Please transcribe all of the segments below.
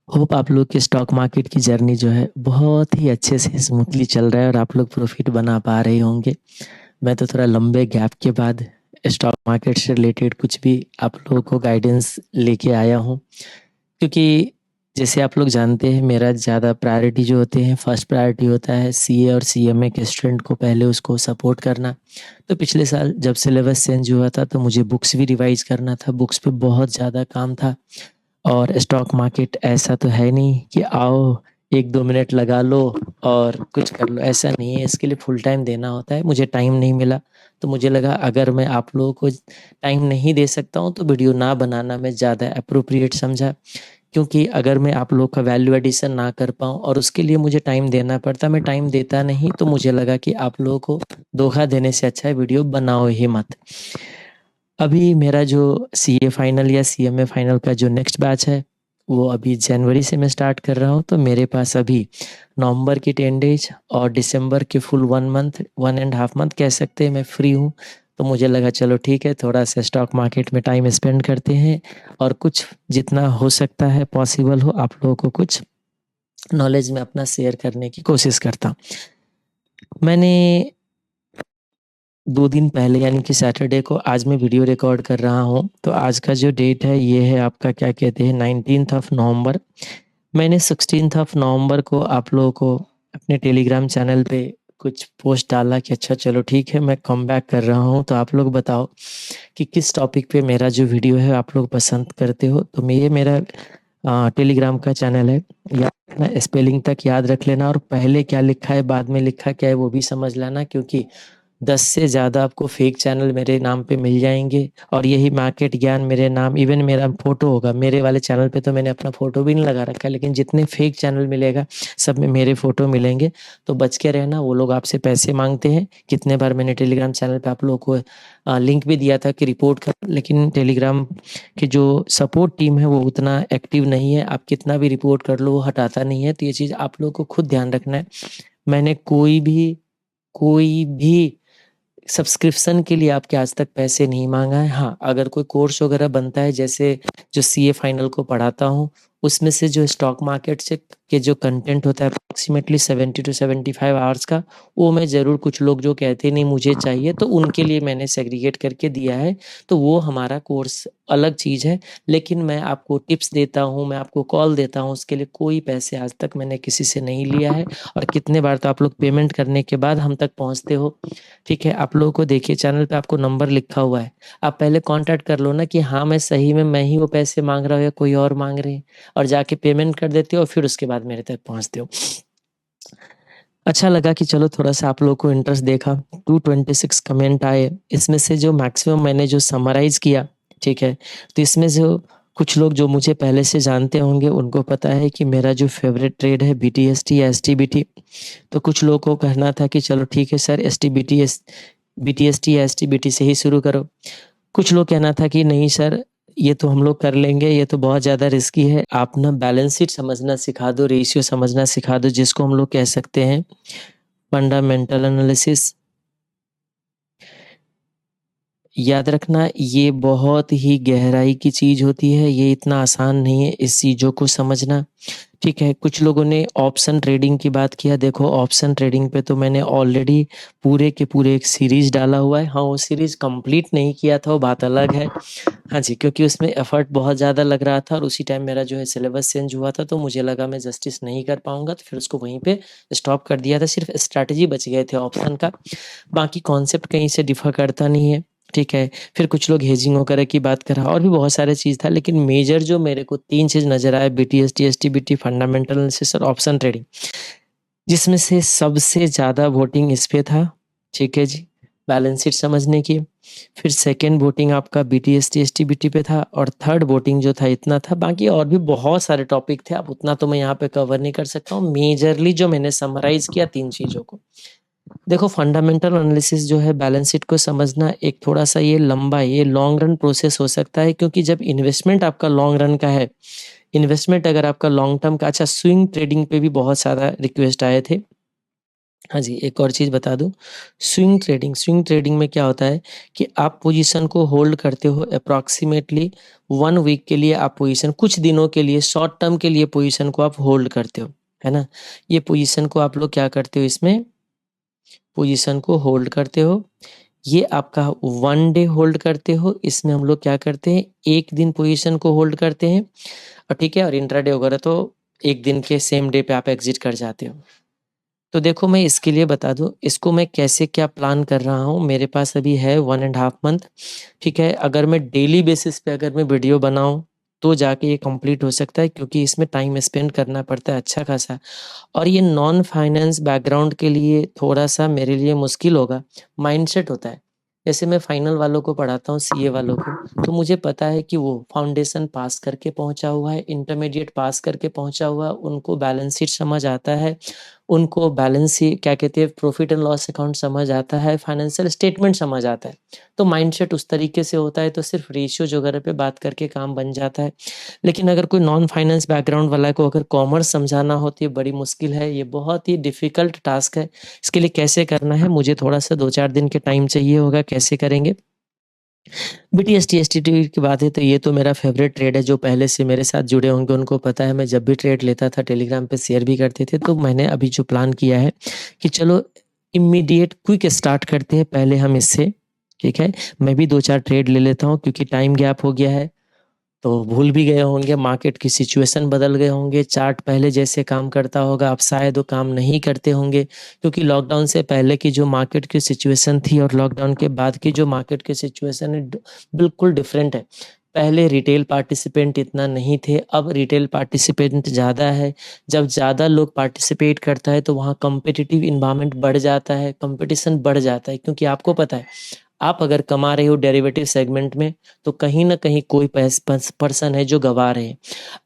Hope आप लोग की स्टॉक मार्केट की जर्नी जो है बहुत ही अच्छे से स्मूथली चल रहा है और आप लोग प्रॉफिट बना पा रहे होंगे। मैं तो थोड़ा लंबे गैप के बाद स्टॉक मार्केट से रिलेटेड कुछ भी आप लोगों को गाइडेंस लेके आया हूँ, क्योंकि जैसे आप लोग जानते हैं मेरा ज़्यादा प्रायोरिटी जो होते हैं, फर्स्ट प्रायोरिटी होता है सीए और सीएमए के स्टूडेंट को पहले उसको सपोर्ट करना। तो पिछले साल जब सिलेबस चेंज हुआ था तो मुझे बुक्स भी रिवाइज करना था, बुक्स पे बहुत ज़्यादा काम था। और स्टॉक मार्केट ऐसा तो है नहीं कि आओ 1-2 मिनट लगा लो और कुछ कर लो, ऐसा नहीं है। इसके लिए फुल टाइम देना होता है। मुझे टाइम नहीं मिला, तो मुझे लगा अगर मैं आप लोगों को टाइम नहीं दे सकता हूँ तो वीडियो ना बनाना मैं ज़्यादा एप्रोप्रिएट समझा। क्योंकि अगर मैं आप लोग का वैल्यू एडिशन ना कर पाऊँ और उसके लिए मुझे टाइम देना पड़ता, मैं टाइम देता नहीं, तो मुझे लगा कि आप लोगों को धोखा देने से अच्छा है वीडियो बनाओ ही मत। अभी मेरा जो सीए फाइनल या सीएमए फाइनल का जो नेक्स्ट बैच है, वो अभी जनवरी से मैं स्टार्ट कर रहा हूँ। तो मेरे पास अभी नवंबर की 10 डेज और दिसंबर के फुल 1 मंथ, 1.5 मंथ कह सकते हैं, मैं फ्री हूँ। तो मुझे लगा चलो ठीक है, थोड़ा सा स्टॉक मार्केट में टाइम स्पेंड करते हैं और कुछ जितना हो सकता है पॉसिबल हो आप लोगों को कुछ नॉलेज में अपना शेयर करने की कोशिश करता हूँ। मैंने 2 दिन पहले यानी कि सैटरडे को आज मैं वीडियो रिकॉर्ड कर रहा हूँ। तो आज का जो डेट है ये है आपका क्या कहते हैं 19th ऑफ नवंबर। मैंने 16th ऑफ नवंबर को आप लोगों को अपने टेलीग्राम चैनल पे कुछ पोस्ट डाला कि अच्छा चलो ठीक है मैं कम बैक कर रहा हूँ, तो आप लोग बताओ कि किस टॉपिक पे मेरा जो वीडियो है आप लोग पसंद करते हो। तो ये मेरा टेलीग्राम का चैनल है, या अपना स्पेलिंग तक याद रख लेना और पहले क्या लिखा है बाद में लिखा क्या है वो भी समझ लेना, क्योंकि 10 से ज़्यादा आपको फेक चैनल मेरे नाम पे मिल जाएँगे। और यही मार्केट ज्ञान मेरे नाम, इवन मेरा फ़ोटो होगा। मेरे वाले चैनल पे तो मैंने अपना फ़ोटो भी नहीं लगा रखा है, लेकिन जितने फेक चैनल मिलेगा सब में मेरे फ़ोटो मिलेंगे। तो बच के रहना, वो लोग आपसे पैसे माँगते हैं। कितने बार मैंने टेलीग्राम चैनल पे आप लोगों को लिंक भी दिया था कि रिपोर्ट करो, लेकिन टेलीग्राम की जो सपोर्ट टीम है वो उतना एक्टिव नहीं है। आप कितना भी रिपोर्ट कर लो वो हटाता नहीं है। तो ये चीज़ आप लोगों को खुद ध्यान रखना है। मैंने कोई भी सब्सक्रिप्शन के लिए आपके आज तक पैसे नहीं माँगा है। हाँ, अगर कोई कोर्स वगैरह बनता है, जैसे जो सीए फाइनल को पढ़ाता हूँ, उसमें से जो स्टॉक मार्केट से के जो कंटेंट होता है अप्रॉक्सिमेटली 70 टू 75 आवर्स का, वो मैं ज़रूर, कुछ लोग जो कहते नहीं मुझे चाहिए, तो उनके लिए मैंने सेग्रीगेट करके दिया है। तो वो हमारा कोर्स अलग चीज़ है। लेकिन मैं आपको टिप्स देता हूँ, मैं आपको कॉल देता हूँ, उसके लिए कोई पैसे आज तक मैंने किसी से नहीं लिया है। और कितने बार तो आप लोग पेमेंट करने के बाद हम तक पहुँचते हो। ठीक है, आप लोगों को देखिए चैनल पे आपको नंबर लिखा हुआ है। आप पहले कॉन्टैक्ट कर लो ना कि हाँ, मैं सही में मैं ही वो पैसे माँग रहा हूँ या कोई और माँग रहे हैं, और जाके पेमेंट कर देते हो और फिर उसके बाद मेरे तक पहुँचते हो। अच्छा लगा कि चलो थोड़ा-सा आप लोगों को इंटरेस्ट देखा। 226 कमेंट आए, इसमें से जो मैक्सिमम मैंने जो समराइज़ किया, ठीक है? तो इसमें जो कुछ लोग जो मुझे पहले से जानते होंगे उनको पता है कि मेरा जो फ़ेवरेट ट्रेड है बीटीएसटी या एसटीबीटी। तो कुछ लोगों को कहना था कि चलो ठीक है सर, बीटीएसटी या एसटीबीटी से ही शुरू करो। कुछ लोग कहना था कि नहीं सर, ये तो हम लोग कर लेंगे, ये तो बहुत ज़्यादा रिस्की है। आप ना बैलेंस शीट समझना सिखा दो, रेशियो समझना सिखा दो, जिसको हम लोग कह सकते हैं फंडामेंटल एनालिसिस। याद रखना, ये बहुत ही गहराई की चीज़ होती है, ये इतना आसान नहीं है इस चीज़ों को समझना, ठीक है? कुछ लोगों ने ऑप्शन ट्रेडिंग की बात किया। देखो, ऑप्शन ट्रेडिंग पे तो मैंने ऑलरेडी पूरे के पूरे एक सीरीज़ डाला हुआ है। हाँ, वो सीरीज़ कंप्लीट नहीं किया था, वो बात अलग है। हाँ जी, क्योंकि उसमें एफ़र्ट बहुत ज़्यादा लग रहा था और उसी टाइम मेरा जो है सिलेबस चेंज हुआ था, तो मुझे लगा मैं जस्टिस नहीं कर पाऊँगा, तो फिर उसको वहीं पे स्टॉप कर दिया था। सिर्फ़ स्ट्रैटेजी बच गए थे ऑप्शन का, बाकी कॉन्सेप्ट कहीं से डिफ़र करता नहीं है, ठीक है? फिर कुछ लोग हेजिंग वगैरह की बात कर रहा और भी बहुत सारे चीज़ था, लेकिन मेजर जो मेरे को 3 चीज़ नज़र आया, बीटीएसटी, एसटीबीटी, फंडामेंटल एनालिसिस और ऑप्शन ट्रेडिंग, जिसमें से सबसे ज़्यादा वोटिंग इस पे था, ठीक है जी, बैलेंस शीट समझने की। फिर सेकंड वोटिंग आपका बीटीएसटी, एसटीबीटी पे था और थर्ड वोटिंग जो था इतना था। बाकी और भी बहुत सारे टॉपिक थे, अब उतना तो मैं यहाँ पे कवर नहीं कर सकता हूँ। मेजरली जो मैंने समराइज़ किया 3 चीज़ों को। देखो, फंडामेंटल एनालिसिस जो है, बैलेंस शीट को समझना एक थोड़ा-सा ये लंबा, ये लॉन्ग रन प्रोसेस हो सकता है, क्योंकि जब इन्वेस्टमेंट आपका लॉन्ग रन का है, इन्वेस्टमेंट अगर आपका लॉन्ग टर्म का, अच्छा, स्विंग ट्रेडिंग पे भी बहुत सारा रिक्वेस्ट आए थे। हाँ जी, एक और चीज़ बता दूँ, स्विंग ट्रेडिंग में क्या होता है कि आप पोज़ीशन को होल्ड करते हो अप्रॉक्सिमेटली 1 वीक के लिए आप पोज़ीशन कुछ दिनों के लिए शॉर्ट टर्म के लिए पोज़ीशन को आप होल्ड करते हो, है ना? ये पोज़ीशन को आप लोग क्या करते हो इसमें, पोज़ीशन को होल्ड करते हो। ये आपका 1 डे होल्ड करते हो, इसमें हम लोग क्या करते हैं 1 दिन पोज़ीशन को होल्ड करते हैं और ठीक है और इंट्राडे वगैरह तो 1 दिन के सेम डे पे आप एग्ज़िट कर जाते हो। तो देखो मैं इसके लिए बता दूँ, इसको मैं कैसे क्या प्लान कर रहा हूँ, मेरे पास अभी है 1 एंड हाफ मंथ, ठीक है? अगर मैं डेली बेसिस पे अगर मैं वीडियो बनाऊँ, तो जाके ये कंप्लीट हो सकता है क्योंकि इसमें टाइम स्पेंड करना पड़ता है अच्छा खासा और ये नॉन फाइनेंस बैकग्राउंड के लिए थोड़ा-सा मेरे लिए मुश्किल होगा, माइंडसेट होता है। जैसे मैं फाइनल वालों को पढ़ाता हूँ, सीए वालों को, तो मुझे पता है कि वो फाउंडेशन पास करके पहुँचा हुआ है, इंटरमीडिएट पास करके पहुँचा हुआ है, उनको बैलेंस शीट समझ आता है, उनको बैलेंस शी क्या कहते हैं प्रॉफिट एंड लॉस अकाउंट समझ आता है, फाइनेंशियल स्टेटमेंट समझ आता है। तो माइंडसेट उस तरीके से होता है तो सिर्फ रेशियोज़ वगैरह पे बात करके काम बन जाता है। लेकिन अगर कोई नॉन फाइनेंस बैकग्राउंड वाला को अगर कॉमर्स समझाना हो तो ये बड़ी मुश्किल है, ये बहुत ही डिफ़िकल्ट टास्क है। इसके लिए कैसे करना है मुझे थोड़ा-सा 2-4 दिन के टाइम चाहिए होगा, कैसे करेंगे? बीटीएस टीएसटीटी की बात है तो ये तो मेरा फ़ेवरेट ट्रेड है, जो पहले से मेरे साथ जुड़े होंगे उनको पता है मैं जब भी ट्रेड लेता था टेलीग्राम पे शेयर भी करते थे। तो मैंने अभी जो प्लान किया है कि चलो इमीडिएट क्विक स्टार्ट करते हैं पहले हम इससे, ठीक है? मैं भी 2-4 ट्रेड ले लेता हूँ क्योंकि टाइम गैप हो गया है। तो भूल भी गए होंगे, मार्केट की सिचुएशन बदल गए होंगे, चार्ट पहले जैसे काम करता होगा, अब शायद वो काम नहीं करते होंगे क्योंकि लॉकडाउन से पहले की जो मार्केट की सिचुएशन थी और लॉकडाउन के बाद की जो मार्केट की सिचुएशन है बिल्कुल डिफरेंट है। पहले रिटेल पार्टिसिपेंट इतना नहीं थे, अब रिटेल पार्टिसिपेंट ज़्यादा है। जब ज़्यादा लोग पार्टिसिपेट करता है तो वहाँ कॉम्पिटिटिव एनवायरनमेंट बढ़ जाता है, कॉम्पिटिशन बढ़ जाता है क्योंकि आपको पता है आप अगर कमा रहे हो डेरिवेटिव सेगमेंट में तो कहीं न कहीं कोई पर्सन है जो गँवा रहे हैं।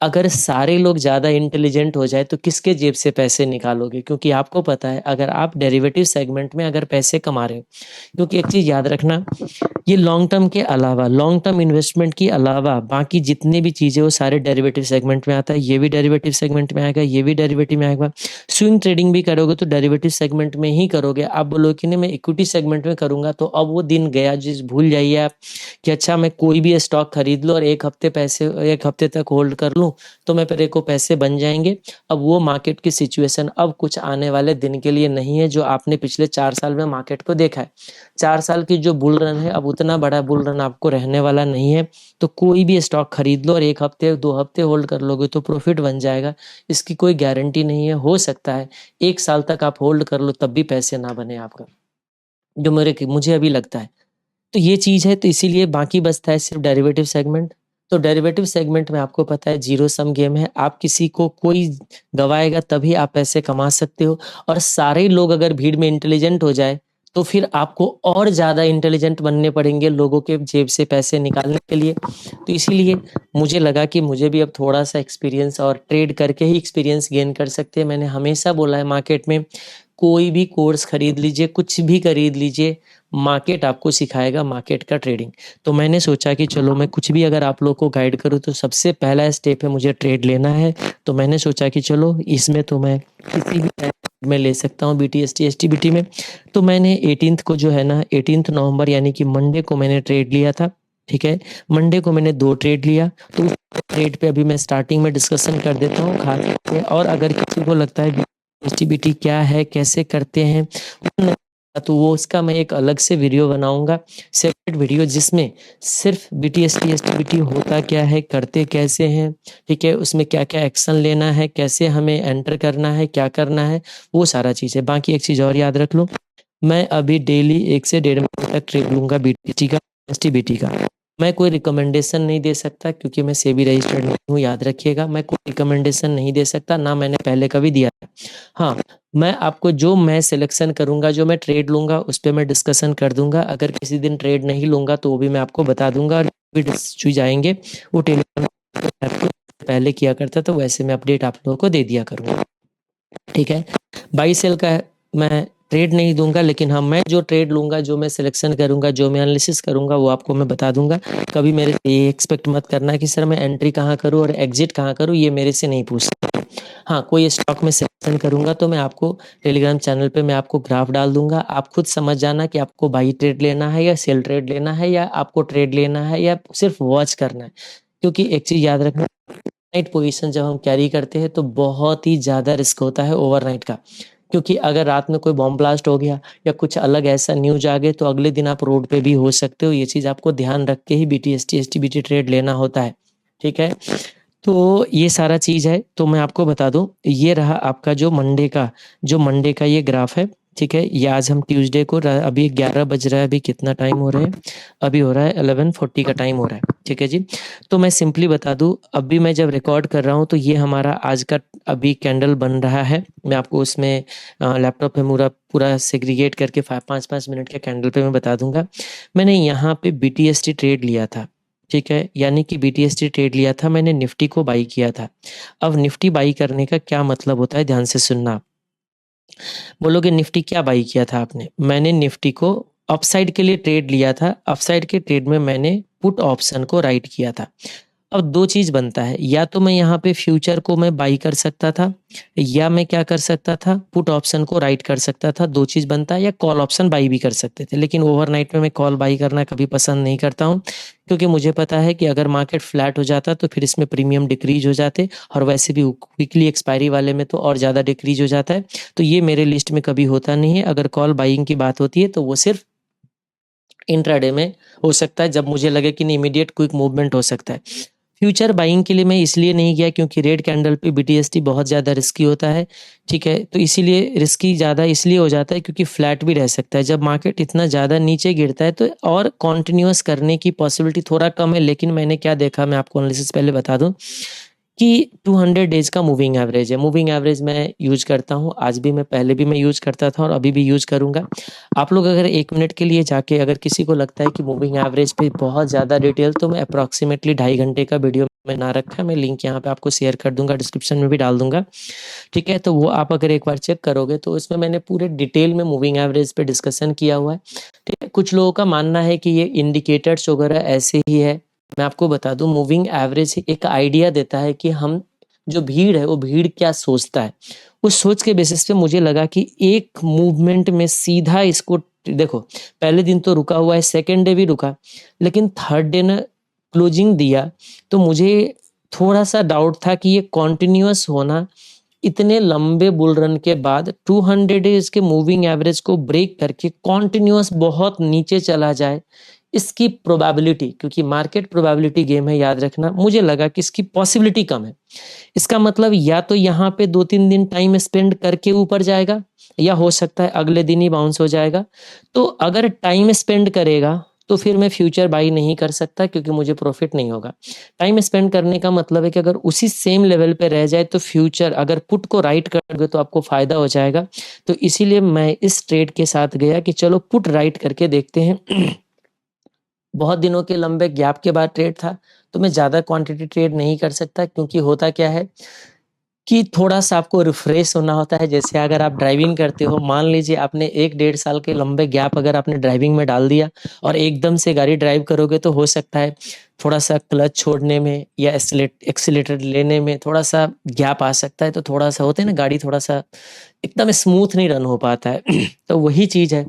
अगर सारे लोग ज़्यादा इंटेलिजेंट हो जाए तो किसके जेब से पैसे निकालोगे? क्योंकि आपको पता है अगर आप डेरिवेटिव सेगमेंट में अगर पैसे कमा रहे हो क्योंकि एक चीज़ याद रखना, ये लॉन्ग टर्म के अलावा लॉन्ग टर्म इन्वेस्टमेंट के अलावा बाकी जितनी भी चीज़ें वो सारे डेरिवेटिव सेगमेंट में आता है, ये भी डेरिवेटिव सेगमेंट में आएगा, ये भी डेरिवेटिव में आएगा। स्विंग ट्रेडिंग भी करोगे तो डेरिवेटिव सेगमेंट में ही करोगे। आप बोलोगे कि नहीं मैं इक्विटी सेगमेंट में करूँगा तो अब वो दिन गया जिस भूल जाइए आप कि अच्छा मैं कोई भी स्टॉक खरीद लूँ और 1 हफ्ते तक होल्ड कर लूँ तो मेरे को पैसे बन जाएँगे। अब वो मार्केट की सिचुएशन अब कुछ आने वाले दिन के लिए नहीं है जो आपने पिछले 4 साल में मार्केट को देखा है। 4 साल की जो बुल रन है अब उतना बड़ा बुल रन आपको रहने वाला नहीं है। तो कोई भी स्टॉक खरीद लो और 1 हफ्ते 2 हफ्ते होल्ड कर लोगे तो प्रॉफिट बन जाएगा। इसकी कोई गारंटी नहीं है, हो सकता है 1 साल तक आप होल्ड कर लो तब भी पैसे ना बने आपका, जो मुझे अभी लगता है। तो ये चीज़ है तो इसीलिए बाकी बचता है सिर्फ़ डेरिवेटिव सेगमेंट। तो डेरिवेटिव सेगमेंट में आपको पता है ज़ीरो सम गेम है। आप किसी को कोई गँवाएगा तभी आप पैसे कमा सकते हो और सारे लोग अगर भीड़ में इंटेलिजेंट हो जाए, तो फिर आपको और ज़्यादा इंटेलिजेंट बनने पड़ेंगे लोगों के जेब से पैसे निकालने के लिए। तो इसीलिए मुझे लगा कि मुझे भी अब थोड़ा-सा एक्सपीरियंस और ट्रेड करके ही एक्सपीरियंस गेन कर सकते हैं। मैंने हमेशा बोला है मार्केट में कोई भी कोर्स खरीद लीजिए, कुछ भी खरीद लीजिए, मार्केट आपको सिखाएगा मार्केट का ट्रेडिंग। तो मैंने सोचा कि चलो मैं कुछ भी अगर आप लोग को गाइड करूँ तो सबसे पहला स्टेप है मुझे ट्रेड लेना है। तो मैंने सोचा कि चलो इसमें तो मैं किसी भी टाइम में ले सकता हूँ बीटीएसटी, एसटीबीटी में। तो मैंने 18th को जो है ना 18th नवंबर यानी कि मंडे को मैंने ट्रेड लिया था, ठीक है? मंडे को मैंने 2 ट्रेड लिया, तो उस ट्रेड पे अभी मैं स्टार्टिंग में डिस्कशन कर देता हूँ खास करके और अगर किसी को लगता है एसटीबीटी क्या है, कैसे करते हैं, तो वो उसका मैं एक अलग से वीडियो बनाऊँगा, सेपरेट वीडियो जिसमें सिर्फ़ बीटीएसटी, एसटीबीटी होता क्या है, करते कैसे हैं, ठीक है? उसमें क्या-क्या एक्शन लेना है, कैसे हमें एंटर करना है, क्या करना है, वो सारा चीज़ है। बाकी एक चीज़ और याद रख लो, मैं अभी डेली 1 से डेढ़ महीने तक ट्रेड लूँगा बीटीसी का, एसटीबीटी का। मैं कोई रिकमेंडेशन नहीं दे सकता क्योंकि मैं सेबी रजिस्टर्ड नहीं हूँ, याद रखिएगा। मैं कोई रिकमेंडेशन नहीं दे सकता, ना मैंने पहले कभी दिया है। हाँ, मैं आपको जो मैं सिलेक्शन करूँगा, जो मैं ट्रेड लूँगा, उस पे मैं डिस्कशन कर दूँगा। अगर किसी दिन ट्रेड नहीं लूँगा, तो वो भी मैं आपको बता दूँगा और भी चीज़ आएँगे, वो टेलीग्राम ऐप पे पहले किया करता था, वैसे मैं अपडेट आप लोगों को दे दिया करूँगा। ठीक है? बाई सेल का मैं ट्रेड नहीं दूँगा लेकिन हाँ, मैं जो ट्रेड लूँगा, जो मैं सिलेक्शन करूँगा, जो मैं एनालिसिस करूँगा वो आपको मैं बता दूँगा। कभी मेरे से ये एक्सपेक्ट मत करना कि सर मैं एंट्री कहाँ करूँ और एग्ज़िट कहाँ करूँ, ये मेरे से नहीं पूछ सकते। हाँ, कोई स्टॉक में सिलेक्शन करूँगा तो मैं आपको टेलीग्राम चैनल पे मैं आपको ग्राफ डाल दूँगा। आप खुद समझ जाना कि आपको बाई ट्रेड लेना है या सेल ट्रेड लेना है या आपको ट्रेड लेना है या सिर्फ़ वॉच करना है। क्योंकि एक चीज़ याद रखना, नाइट पोजीशन जब हम कैरी करते हैं तो बहुत ही ज़्यादा रिस्क होता है ओवरनाइट का। क्योंकि अगर रात में कोई बॉम्ब ब्लास्ट हो गया या कुछ अलग ऐसा न्यूज़ आ गए तो अगले दिन आप रोड पे भी हो सकते हो। ये चीज़ आपको ध्यान रख के ही बीटीएसटी, एसटीबीटी ट्रेड लेना होता है। ठीक है? तो ये सारा चीज़ है, तो मैं आपको बता दूँ, ये रहा आपका जो मंडे का ये ग्राफ है, ठीक है? ये आज हम ट्यूसडे को अभी 11 बज रहा है, अभी कितना टाइम हो रहा है? अभी हो रहा है 11:40 का टाइम हो रहा है, ठीक है जी? तो मैं सिंपली बता दूँ, अभी मैं जब रिकॉर्ड कर रहा हूँ तो ये हमारा आज का अभी कैंडल बन रहा है। मैं आपको उसमें लैपटॉप में पूरा पूरा सेग्रीगेट करके 5-5 मिनट के कैंडल पे मैं बता दूँगा। मैंने यहाँ पे बीटीएसटी ट्रेड लिया था, ठीक है? यानी कि बीटीएसटी ट्रेड लिया था, मैंने निफ्टी को बाई किया था। अब निफ्टी बाई करने का क्या मतलब होता है, ध्यान से सुनना। बोलोगे निफ्टी क्या बाई किया था आपने? मैंने निफ्टी को अपसाइड के लिए ट्रेड लिया था। अपसाइड के ट्रेड में मैंने पुट ऑप्शन को राइट किया था। अब 2 चीज़ बनता है, या तो मैं यहाँ पे फ्यूचर को मैं बाई कर सकता था या मैं क्या कर सकता था, पुट ऑप्शन को राइट कर सकता था। 2 चीज़ बनता है, या कॉल ऑप्शन बाई भी कर सकते थे। लेकिन ओवरनाइट में मैं कॉल बाई करना कभी पसंद नहीं करता हूँ, क्योंकि मुझे पता है कि अगर मार्केट फ्लैट हो जाता तो फिर इसमें प्रीमियम डिक्रीज़ हो जाते, और वैसे भी वीकली एक्सपायरी वाले में तो और ज़्यादा डिक्रीज़ हो जाता है। तो ये मेरे लिस्ट में कभी होता नहीं है। अगर कॉल बाइंग की बात होती है तो वो सिर्फ़ इंट्राडे में हो सकता है, जब मुझे लगे कि नहीं, इमीडिएट क्विक मूवमेंट हो सकता है। फ्यूचर बाइंग के लिए मैं इसलिए नहीं गया क्योंकि रेड कैंडल पे बीटीएसटी बहुत ज़्यादा रिस्की होता है, ठीक है? तो इसीलिए रिस्की ज़्यादा इसलिए हो जाता है क्योंकि फ्लैट भी रह सकता है। जब मार्केट इतना ज़्यादा नीचे गिरता है तो और कंटिन्यूअस करने की पॉसिबिलिटी थोड़ा कम है। लेकिन मैंने क्या देखा, मैं आपको एनालिसिस पहले बता दूँ कि 200 डेज़ का मूविंग एवरेज है। मूविंग एवरेज मैं यूज़ करता हूँ, आज भी मैं पहले भी मैं यूज़ करता था और अभी भी यूज़ करूँगा। आप लोग अगर 1 मिनट के लिए जाके, अगर किसी को लगता है कि मूविंग एवरेज पे बहुत ज़्यादा डिटेल, तो मैं अप्रॉक्सिमेटली 2.5 घंटे का वीडियो मैंने बना रखा है। मैं लिंक यहाँ पे आपको शेयर कर दूँगा, डिस्क्रिप्शन में भी डाल दूँगा, ठीक है? तो वो आप अगर एक बार चेक करोगे तो उसमें मैंने पूरे डिटेल में मूविंग एवरेज पे डिस्कशन किया हुआ है, ठीक है? कुछ लोगों का मानना है कि ये इंडिकेटर्स वगैरह ऐसे ही है। मैं आपको बता दूं, मूविंग एवरेज एक आइडिया देता है कि हम जो भीड़ है वो भीड़ क्या सोचता है। उस सोच के बेसिस पे मुझे लगा कि एक मूवमेंट में सीधा इसको देखो, पहले दिन तो रुका हुआ है, सेकेंड डे भी रुका, लेकिन थर्ड डे ना क्लोजिंग दिया, तो मुझे थोड़ा सा डाउट था कि ये कॉन्टिन्यूअस होना, इतने लंबे बुल रन के बाद 200 डेज के मूविंग एवरेज को ब्रेक करके कॉन्टिन्यूअस बहुत नीचे चला जाए, इसकी प्रोबेबिलिटी, क्योंकि मार्केट प्रोबेबिलिटी गेम है, याद रखना, मुझे लगा कि इसकी पॉसिबिलिटी कम है। इसका मतलब या तो यहाँ पे 2-3 दिन टाइम स्पेंड करके ऊपर जाएगा, या हो सकता है अगले दिन ही बाउंस हो जाएगा। तो अगर टाइम स्पेंड करेगा तो फिर मैं फ्यूचर बाई नहीं कर सकता, क्योंकि मुझे प्रॉफिट नहीं होगा। टाइम स्पेंड करने का मतलब है कि अगर उसी सेम लेवल पे रह जाए तो फ्यूचर, अगर पुट को राइट कर दोगे तो आपको फायदा हो जाएगा। तो इसीलिए मैं इस ट्रेड के साथ गया कि चलो पुट राइट करके देखते हैं। बहुत दिनों के लंबे गैप के बाद ट्रेड था, तो मैं ज़्यादा क्वांटिटी ट्रेड नहीं कर सकता, क्योंकि होता क्या है कि थोड़ा-सा आपको रिफ्रेश होना होता है। जैसे अगर आप ड्राइविंग करते हो, मान लीजिए आपने 1 डेढ़ साल के लंबे गैप अगर आपने ड्राइविंग में डाल दिया और एकदम से गाड़ी ड्राइव करोगे, तो हो सकता है थोड़ा-सा क्लच छोड़ने में या एक्सीलेटर लेने में थोड़ा-सा गैप आ सकता है। तो थोड़ा-सा होता है ना, गाड़ी थोड़ा-सा एकदम स्मूथ नहीं रन हो पाता है। तो वही चीज़ है।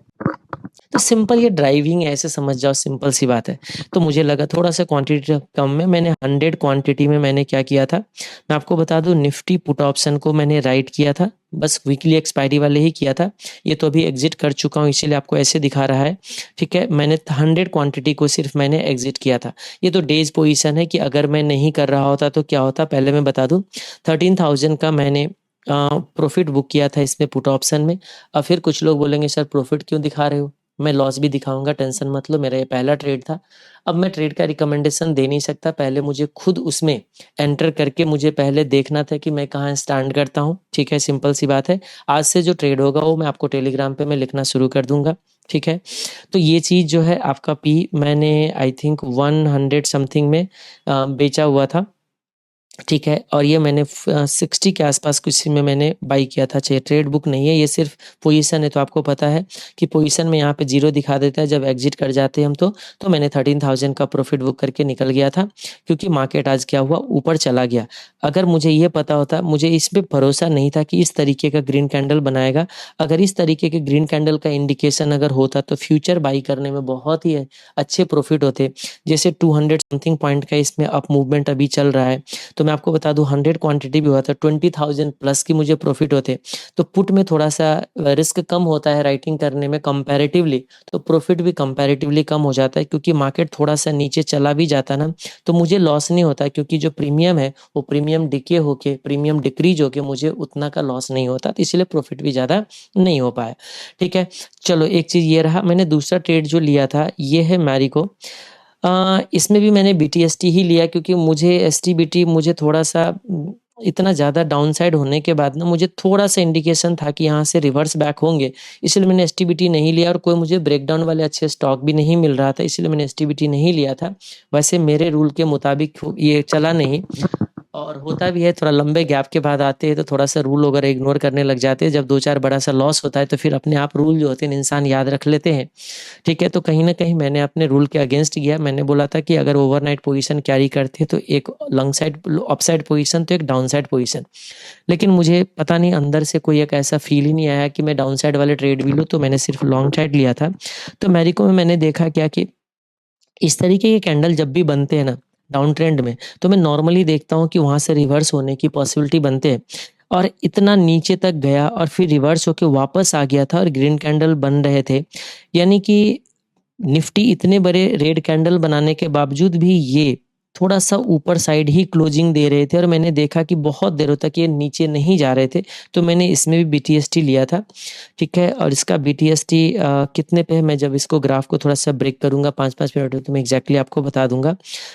तो सिंपल ये ड्राइविंग है, ऐसे समझ जाओ, सिंपल सी बात है। तो मुझे लगा थोड़ा-सा क्वांटिटी कम में, मैंने 100 क्वांटिटी में मैंने क्या किया था, मैं आपको बता दूँ, निफ्टी पुट ऑप्शन को मैंने राइट किया था, बस वीकली एक्सपायरी वाले ही किया था। ये तो अभी एग्ज़िट कर चुका हूँ, इसीलिए आपको ऐसे दिखा रहा है, ठीक है? मैंने 100 क्वांटिटी को सिर्फ मैंने एग्ज़िट किया था। ये तो डेज़ पोज़ीशन है, कि अगर मैं नहीं कर रहा होता तो क्या होता, पहले मैं बता दूँ। 13,000 का मैंने प्रॉफ़िट बुक किया था इसमें पुट ऑप्शन में। अब फिर कुछ लोग बोलेंगे सर प्रॉफ़िट क्यों दिखा रहे हो? मैं लॉस भी दिखाऊँगा, टेंशन मत लो, मेरा ये पहला ट्रेड था। अब मैं ट्रेड का रिकमेंडेशन दे नहीं सकता, पहले मुझे खुद उसमें एंटर करके मुझे पहले देखना था कि मैं कहाँ स्टैंड करता हूँ, ठीक है? सिंपल सी बात है। आज से जो ट्रेड होगा वो मैं आपको टेलीग्राम पे मैं लिखना शुरू कर दूँगा, ठीक है? तो ये चीज़ जो है आपका मैंने आई थिंक 100 समथिंग में बेचा हुआ था। ठीक है, और ये मैंने 60 के आसपास किसी में मैंने बाई किया था। चाहिए ट्रेड बुक नहीं है, ये सिर्फ पोजीशन है। तो आपको पता है कि पोजीशन में यहाँ पे जीरो दिखा देता है जब एग्जिट कर जाते हैं हम। तो मैंने 13,000 का प्रॉफिट बुक करके निकल गया था, क्योंकि मार्केट आज क्या हुआ, ऊपर चला गया। अगर मुझे ये पता होता, मुझे इस पे भरोसा नहीं था कि इस तरीके का ग्रीन कैंडल बनाएगा। अगर इस तरीके के ग्रीन कैंडल का इंडिकेशन अगर होता तो फ्यूचर बाई करने में बहुत ही अच्छे प्रॉफिट होते। जैसे 200 समथिंग पॉइंट का इसमें अप मूवमेंट अभी चल रहा है, तो मैं आपको बता दूं 100 क्वांटिटी भी हुआ था 20,000 प्लस की मुझे प्रॉफिट होते। तो पुट में थोड़ा सा रिस्क कम होता है राइटिंग करने में कंपैरेटिवली, तो प्रॉफिट भी कंपैरेटिवली कम हो जाता है, क्योंकि मार्केट थोड़ा सा नीचे चला भी जाता ना तो मुझे लॉस नहीं होता, क्योंकि जो प्रीमियम है वो प्रीमियम डिके होके, प्रीमियम डिक्रीज होके मुझे उतना का लॉस नहीं होता, तो इसलिए प्रॉफिट भी ज़्यादा नहीं हो पाया। ठीक है, चलो एक चीज़ ये रहा। मैंने दूसरा ट्रेड जो लिया था ये है मैरिको। इसमें भी मैंने बीटीएसटी ही लिया, क्योंकि मुझे एसटीबीटी मुझे थोड़ा-सा इतना ज़्यादा डाउनसाइड होने के बाद ना मुझे थोड़ा-सा इंडिकेशन था कि यहाँ से रिवर्स बैक होंगे, इसलिए मैंने एसटीबीटी नहीं लिया। और कोई मुझे ब्रेकडाउन वाले अच्छे स्टॉक भी नहीं मिल रहा था, इसलिए मैंने एसटीबीटी नहीं लिया था। वैसे मेरे रूल के मुताबिक ये चला नहीं, और होता भी है थोड़ा लंबे गैप के बाद आते हैं तो थोड़ा-सा रूल वगैरह इग्नोर करने लग जाते हैं। जब 2-4 बड़ा-सा लॉस होता है तो फिर अपने आप रूल जो होते हैं इंसान याद रख लेते हैं। ठीक है, तो कहीं न कहीं मैंने अपने रूल के अगेंस्ट गया। मैंने बोला था कि अगर ओवरनाइट पोजीशन कैरी करते हैं तो एक लॉन्ग साइड अपसाइड पोजीशन, तो एक डाउन साइड पोजीशन। लेकिन मुझे पता नहीं अंदर से कोई एक ऐसा फील ही नहीं आया कि मैं डाउन साइड वाले ट्रेड भी लूँ, तो मैंने सिर्फ लॉन्ग साइड लिया था। तो मैरिको में मैंने देखा क्या कि इस तरीके के कैंडल जब भी बनते हैं ना डाउन ट्रेंड में, तो मैं नॉर्मली देखता हूँ कि वहाँ से रिवर्स होने की पॉसिबिलिटी बनते हैं। और इतना नीचे तक गया और फिर रिवर्स होके वापस आ गया था और ग्रीन कैंडल बन रहे थे। यानी कि निफ्टी इतने बड़े रेड कैंडल बनाने के बावजूद भी ये थोड़ा-सा ऊपर साइड ही क्लोजिंग दे रहे थे, और मैंने देखा कि बहुत देरों तक ये नीचे नहीं जा रहे थे, तो मैंने इसमें भी बीटीएसटी लिया था। ठीक है, और इसका बीटीएसटी कितने पे है, मैं जब इसको ग्राफ को थोड़ा-सा ब्रेक करूँगा 5-5 मिनट में, तो मैं एग्ज़ैक्टली आपको बता दूँगा।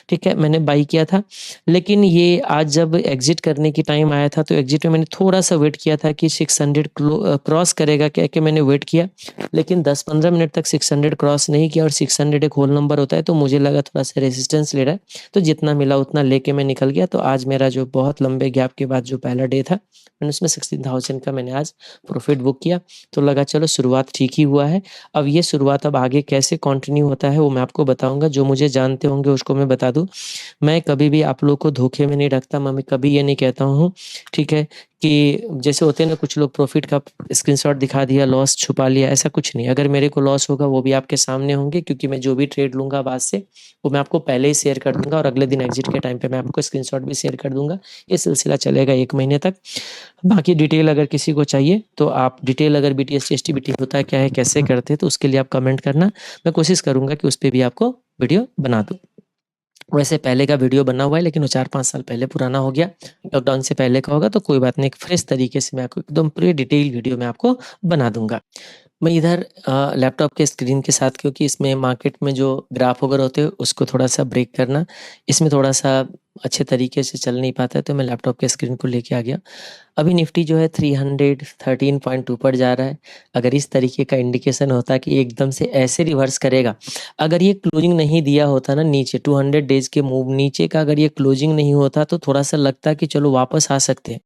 ठीक है, मैंने बाय किया था, लेकिन ये आज जब एग्ज़िट करने की टाइम आया था, तो एग्ज़िट में मैंने थोड़ा-सा वेट किया था कि 600 क्रॉस करेगा क्या, कि मैंने वेट किया। लेकिन 10-15 मिनट तक 600 क्रॉस नहीं किया, और 600 एक होल नंबर होता है, तो मुझे लगा थोड़ा-सा रेजिस्टेंस ले रहा है, तो जितना मिला उतना लेके मैं निकल गया। तो आज मेरा जो बहुत लंबे गैप के बाद जो पहला डे था, मैंने उसमें 16,000 का मैंने आज प्रॉफिट बुक किया। तो लगा चलो शुरुआत ठीक ही हुआ है। अब ये शुरुआत अब आगे कैसे कंटिन्यू होता है वो मैं आपको बताऊँगा। जो मुझे जानते होंगे उसको मैं बता दूँ, मैं कभी भी आप लोग को धोखे में नहीं रखता। मैं कभी ये नहीं कहता हूँ, ठीक है, कि जैसे होते हैं ना कुछ लोग प्रॉफिट का स्क्रीनशॉट दिखा दिया, लॉस छुपा लिया, ऐसा कुछ नहीं। अगर मेरे को लॉस होगा वो भी आपके सामने होंगे, क्योंकि मैं जो भी ट्रेड लूँगा बाद से वो मैं आपको पहले ही शेयर कर दूँगा, और अगले दिन एग्ज़िट के टाइम पे मैं आपको स्क्रीनशॉट भी शेयर कर दूँगा। ये सिलसिला चलेगा 1 महीने तक। बाकी डिटेल अगर किसी को चाहिए तो आप डिटेल, अगर बीटीएस एसटीबीटी होता है क्या है, कैसे करते हैं, तो उसके लिए आप कमेंट करना। मैं कोशिश करूँगा कि उस पे भी आपको वीडियो बना दूँ। वैसे पहले का वीडियो बना हुआ है, लेकिन वो 4-5 साल पहले पुराना हो गया। लॉकडाउन से पहले का होगा, तो कोई बात नहीं, एक फ्रेश तरीके से मैं आपको एकदम पूरी डिटेल वीडियो मैं आपको बना दूँगा। मैं इधर लैपटॉप के स्क्रीन के साथ, क्योंकि इसमें मार्केट में जो ग्राफ वगैरह होते हैं उसको थोड़ा-सा ब्रेक करना, इसमें थोड़ा-सा अच्छे तरीके से चल नहीं पाता है, तो मैं लैपटॉप के स्क्रीन को लेके आ गया। अभी निफ्टी जो है 313.2 पर जा रहा है। अगर इस तरीके का इंडिकेशन होता कि एकदम से ऐसे रिवर्स करेगा, अगर ये क्लोजिंग नहीं दिया होता ना नीचे 200 डेज़ के मूव नीचे का, अगर ये क्लोजिंग नहीं होता तो थोड़ा-सा लगता कि चलो वापस आ सकते हैं।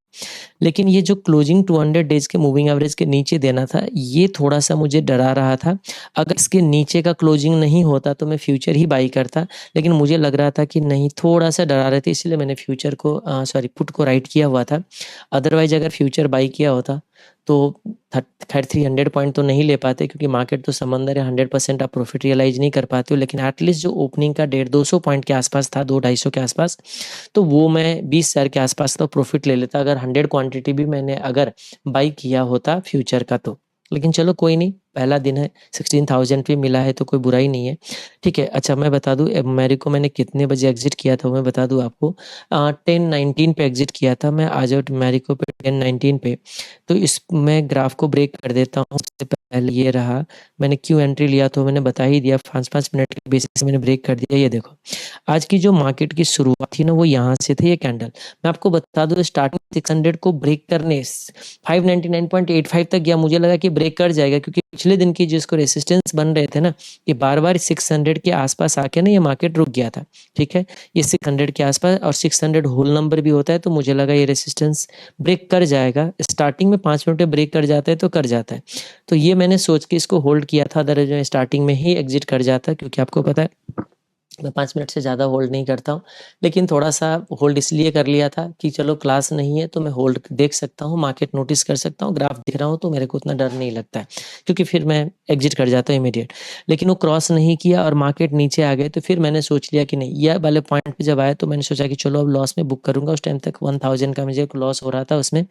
लेकिन ये जो क्लोजिंग 200 डेज़ के मूविंग एवरेज के नीचे देना था, ये थोड़ा-सा मुझे डरा रहा था। अगर इसके नीचे का क्लोजिंग नहीं होता तो मैं फ्यूचर ही बाय करता, लेकिन मुझे लग रहा था कि नहीं, थोड़ा-सा डरा रहे थे, इसलिए मैंने फ्यूचर को सॉरी पुट को राइट किया हुआ था। अदरवाइज़ अगर फ्यूचर बाय किया होता तो खैर 300 पॉइंट तो नहीं ले पाते, क्योंकि मार्केट तो समंदर है, 100% आप प्रॉफिट रियलाइज़ नहीं कर पाते हो। लेकिन एटलीस्ट जो ओपनिंग का 150-200 पॉइंट के आसपास था, 200-250 के आसपास, तो वो मैं 20,000 के आसपास तो प्रॉफिट ले लेता, अगर 100 क्वांटिटी भी मैंने अगर बाय किया होता फ्यूचर का तो। लेकिन चलो कोई नहीं, पहला दिन है, 16,000 भी मिला है तो कोई बुराई नहीं है। ठीक है, अच्छा मैं बता दूँ मैरिको मैंने कितने बजे एग्ज़िट किया था, वो मैं बता दूँ आपको। 10:19 पे एग्ज़िट किया था मैं, आ जाओ मैरिको पे 10:19 पे। तो इस मैं ग्राफ को ब्रेक कर देता हूँ। सबसे पहले ये रहा, मैंने क्यों एंट्री लिया तो मैंने बता ही दिया, 5-5 मिनट के बेसिस से मैंने ब्रेक कर दिया। ये देखो, आज की जो मार्केट की शुरुआत थी ना वो यहाँ से थी, ये कैंडल। मैं आपको बता दूँ स्टार्टिंग 600 को ब्रेक करने 599.85 तक गया, मुझे लगा कि ब्रेक कर जाएगा, क्योंकि पिछले दिन की जिसको रेसिस्टेंस बन रहे थे ना, ये बार-बार 600 के आस-पास आके ना ये मार्केट रुक गया था, ठीक है? ये 600 के आस-पास और 600 होल नंबर भी होता है, तो मुझे लगा ये रेसिस्टेंस ब्रेक कर जाएगा। स्टार्टिंग में 5 मिनट में ब्रेक कर जाता है तो कर जाता है। तो ये मैंने सोच के इसको होल्ड किया था, अदरवाइज़ मैं स्टार्टिंग में ही एग्ज़िट कर जाता, क्योंकि आपको पता है मैं 5 मिनट से ज़्यादा होल्ड नहीं करता हूँ। लेकिन थोड़ा-सा होल्ड इसलिए कर लिया था कि चलो क्लास नहीं है तो मैं होल्ड देख सकता हूँ, मार्केट नोटिस कर सकता हूँ, ग्राफ दिख रहा हूँ तो मेरे को उतना डर नहीं लगता है, क्योंकि फिर मैं एग्ज़िट कर जाता हूँ इमीडिएट। लेकिन वो क्रॉस नहीं किया और मार्केट नीचे आ गए, तो फिर मैंने सोच लिया कि नहीं, ये वाले पॉइंट पे जब आया तो मैंने सोचा कि चलो अब लॉस में बुक करूँगा। उस टाइम तक 1000 का मुझे लॉस हो रहा था उसमें।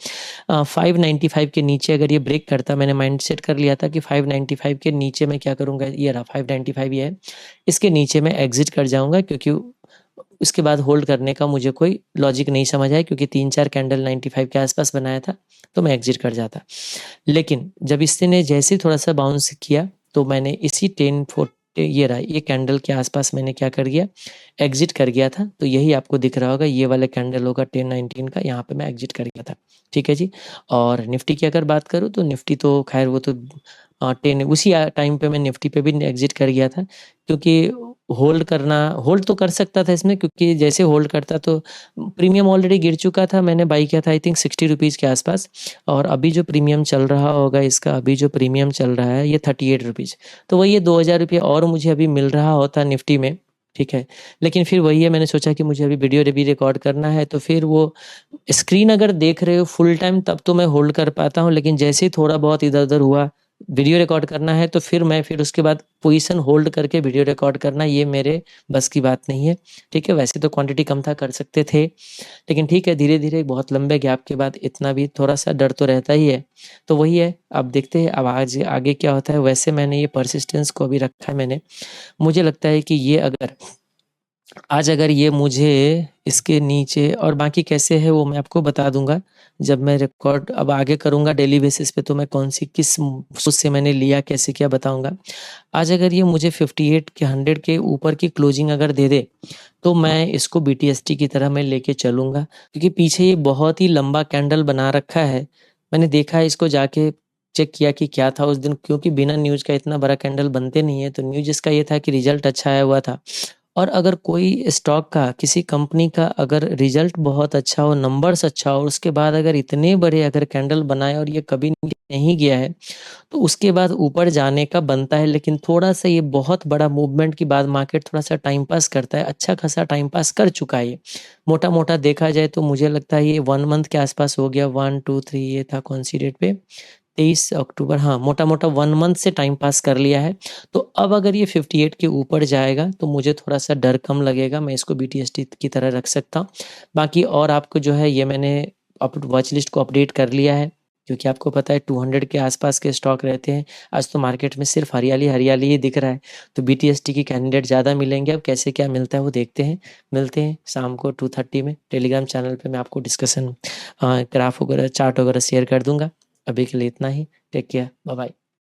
595 के नीचे अगर ये ब्रेक करता, मैंने माइंड सेट कर लिया था कि 595 के नीचे मैं क्या करूँगा, ये रहा 595 ये है, इसके नीचे मैं एग्ज़िट कर जाऊँगा, क्योंकि उसके बाद होल्ड करने का मुझे कोई लॉजिक नहीं समझ आया, क्योंकि 3-4 कैंडल 95 के आस-पास बनाया था, तो मैं एग्ज़िट कर जाता। लेकिन जब इसने जैसे ही थोड़ा-सा बाउंस किया, तो मैंने इसी 1040 ये रहा, ये कैंडल के आस-पास मैंने क्या कर दिया, एग्ज़िट कर गया था। तो यही आपको दिख रहा होगा, ये वाला कैंडल होगा 1019 का, यहाँ पे मैं एग्ज़िट कर गया था। ठीक है जी? और निफ्टी की अगर बात करूँ तो निफ्टी तो ख़ैर वो तो 10 उसी टाइम पे मैं निफ्टी पे भी एग्ज़िट कर गया था, क्योंकि होल्ड तो कर सकता था इसमें, क्योंकि जैसे होल्ड करता तो प्रीमियम ऑलरेडी गिर चुका था। मैंने बाई किया था आई थिंक 60 रुपीज़ के आसपास, और अभी जो प्रीमियम चल रहा होगा इसका, अभी जो प्रीमियम चल रहा है ये 38 रुपीज़। तो वही ये 2000 रुपये और मुझे अभी मिल रहा होता निफ्टी में, ठीक है। लेकिन फिर वही है, मैंने सोचा कि मुझे अभी वीडियो भी रिकॉर्ड करना है, तो फिर वो स्क्रीन अगर देख रहे हो फुल टाइम तब तो मैं होल्ड कर पाता हूँ, लेकिन जैसे ही थोड़ा बहुत इधर-उधर हुआ, वीडियो रिकॉर्ड करना है, तो फिर उसके बाद पोजीशन होल्ड करके वीडियो रिकॉर्ड करना, ये मेरे बस की बात नहीं है, ठीक है। वैसे तो क्वांटिटी कम था, कर सकते थे, लेकिन ठीक है, धीरे-धीरे बहुत लंबे गैप के बाद इतना भी थोड़ा-सा डर तो रहता ही है। तो वही है, अब देखते हैं अब आज आगे क्या होता है। वैसे मैंने ये परसिस्टेंस को अभी रखा है मैंने, मुझे लगता है कि ये अगर ये मुझे इसके नीचे, और बाकी कैसे है वो मैं आपको बता दूँगा, जब मैं रिकॉर्ड अब आगे करूँगा डेली बेसिस पे, तो मैं कौन-सी किस सोच से मैंने लिया, कैसे क्या बताऊँगा। आज अगर ये मुझे 58 के 100 के ऊपर की क्लोजिंग अगर दे दे, तो मैं इसको बीटीएसटी की तरह मैं लेके चलूँगा, क्योंकि पीछे ये बहुत ही लंबा कैंडल बना रखा है। मैंने देखा है इसको, जाके चेक किया कि क्या था उस दिन, क्योंकि बिना न्यूज़ का इतना बड़ा कैंडल बनते नहीं है। तो न्यूज़ इसका ये था कि रिज़ल्ट अच्छा आया हुआ था, और अगर कोई स्टॉक का, किसी कंपनी का अगर रिजल्ट बहुत अच्छा हो, नंबर्स अच्छा हो, उसके बाद अगर इतने बड़े अगर कैंडल बनाए और ये कभी नहीं गया है, तो उसके बाद ऊपर जाने का बनता है। लेकिन थोड़ा-सा ये बहुत बड़ा मूवमेंट के बाद मार्केट थोड़ा-सा टाइम पास करता है, अच्छा खासा टाइम पास कर चुका है ये। मोटा-मोटा देखा जाए तो मुझे लगता है ये 1 मंथ के आसपास हो गया, 1, 2, 3 ये था कौन-सी डेट पे? 23 अक्टूबर, हाँ, मोटा-मोटा 1 मंथ से टाइम पास कर लिया है। तो अब अगर ये 58 के ऊपर जाएगा तो मुझे थोड़ा-सा डर कम लगेगा, मैं इसको बीटीएसटी की तरह रख सकता हूँ। बाकी और आपको जो है ये मैंने वॉच लिस्ट को अपडेट कर लिया है, क्योंकि आपको पता है 200 के आसपास के स्टॉक रहते हैं। आज तो मार्केट में सिर्फ हरियाली ही दिख रहा है, तो बीटीएसटी की कैंडिडेट ज़्यादा मिलेंगे। अब कैसे क्या मिलता है वो देखते हैं। मिलते हैं शाम को 2:30 में टेलीग्राम चैनल पे, मैं आपको डिस्कशन ग्राफ वगैरह, चार्ट वगैरह शेयर कर दूँगा। अभी के लिए इतना ही। Take care, bye bye.